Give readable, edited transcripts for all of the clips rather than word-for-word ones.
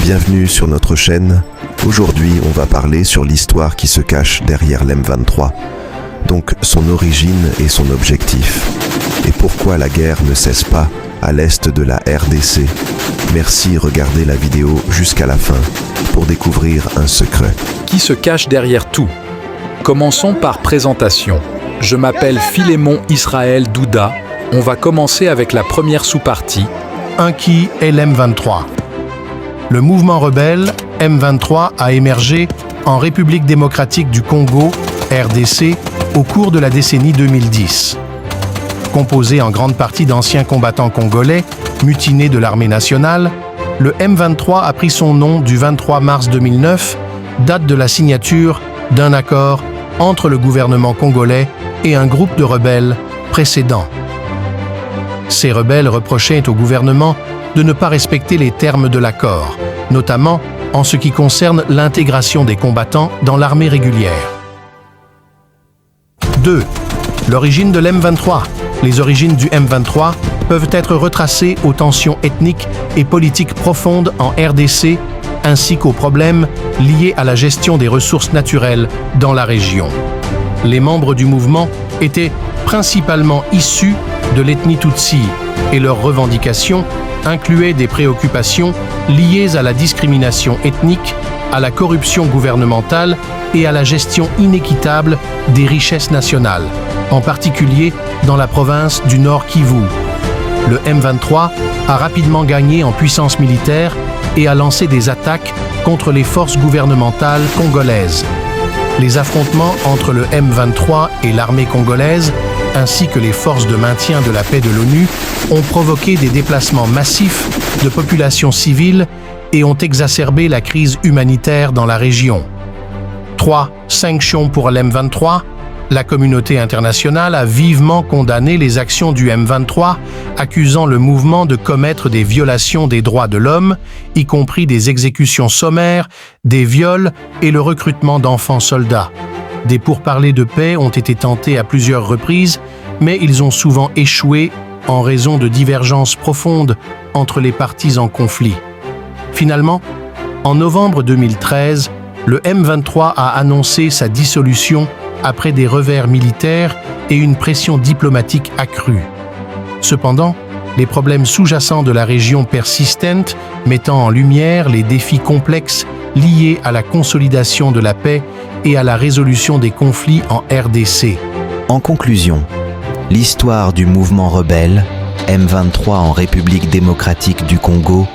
Bienvenue sur notre chaîne. Aujourd'hui, on va parler sur l'histoire qui se cache derrière l'M23, donc son origine et son objectif, et pourquoi la guerre ne cesse pas à l'est de la RDC. Merci, regardez la vidéo jusqu'à la fin pour découvrir un secret. Qui se cache derrière tout? Commençons par présentation. Je m'appelle Philémon Israël Douda. On va commencer avec la première sous-partie. Qui est l'M23? Le mouvement rebelle M23 a émergé en République démocratique du Congo, RDC, au cours de la décennie 2010. Composé en grande partie d'anciens combattants congolais, mutinés de l'armée nationale, le M23 a pris son nom du 23 mars 2009, date de la signature d'un accord entre le gouvernement congolais et un groupe de rebelles précédents. Ces rebelles reprochaient au gouvernement de ne pas respecter les termes de l'accord, notamment en ce qui concerne l'intégration des combattants dans l'armée régulière. 2. L'origine de l'M23. Les origines du M23 peuvent être retracées aux tensions ethniques et politiques profondes en RDC, ainsi qu'aux problèmes liés à la gestion des ressources naturelles dans la région. Les membres du mouvement étaient principalement issus de l'ethnie Tutsi et leurs revendications incluaient des préoccupations liées à la discrimination ethnique, à la corruption gouvernementale et à la gestion inéquitable des richesses nationales, en particulier dans la province du Nord Kivu. Le M23 a rapidement gagné en puissance militaire et a lancé des attaques contre les forces gouvernementales congolaises. Les affrontements entre le M23 et l'armée congolaise, ainsi que les forces de maintien de la paix de l'ONU, ont provoqué des déplacements massifs de populations civiles et ont exacerbé la crise humanitaire dans la région. 3. Sanctions pour l'M23. La communauté internationale a vivement condamné les actions du M23, accusant le mouvement de commettre des violations des droits de l'homme, y compris des exécutions sommaires, des viols et le recrutement d'enfants soldats. Des pourparlers de paix ont été tentés à plusieurs reprises, mais ils ont souvent échoué en raison de divergences profondes entre les parties en conflit. Finalement, en novembre 2013, le M23 a annoncé sa dissolution après des revers militaires et une pression diplomatique accrue. Cependant, les problèmes sous-jacents de la région persistent, mettant en lumière les défis complexes liés à la consolidation de la paix et à la résolution des conflits en RDC. En conclusion, l'histoire du mouvement rebelle, M23 en République démocratique du Congo,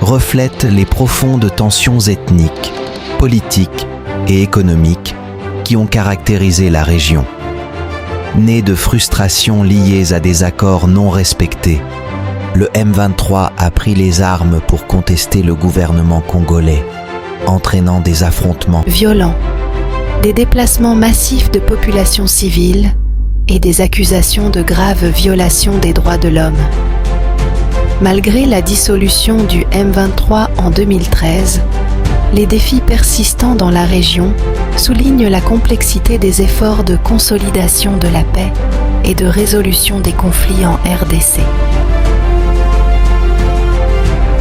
reflète les profondes tensions ethniques, politiques et économiques qui ont caractérisé la région. Né de frustrations liées à des accords non respectés, le M23 a pris les armes pour contester le gouvernement congolais, entraînant des affrontements violents, des déplacements massifs de populations civiles et des accusations de graves violations des droits de l'homme. Malgré la dissolution du M23 en 2013, les défis persistants dans la région soulignent la complexité des efforts de consolidation de la paix et de résolution des conflits en RDC.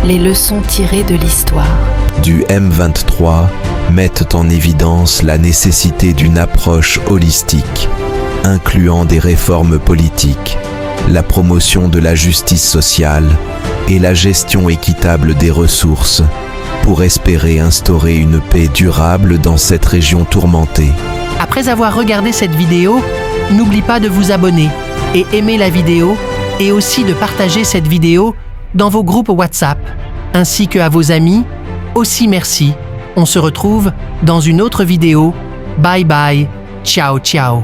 Les leçons tirées de l'histoire Du M23 mettent en évidence la nécessité d'une approche holistique, incluant des réformes politiques, la promotion de la justice sociale et la gestion équitable des ressources, pour espérer instaurer une paix durable dans cette région tourmentée. Après avoir regardé cette vidéo, n'oublie pas de vous abonner et aimer la vidéo et aussi de partager cette vidéo dans vos groupes WhatsApp, ainsi qu'à vos amis. Aussi merci. On se retrouve dans une autre vidéo. Bye bye. Ciao ciao.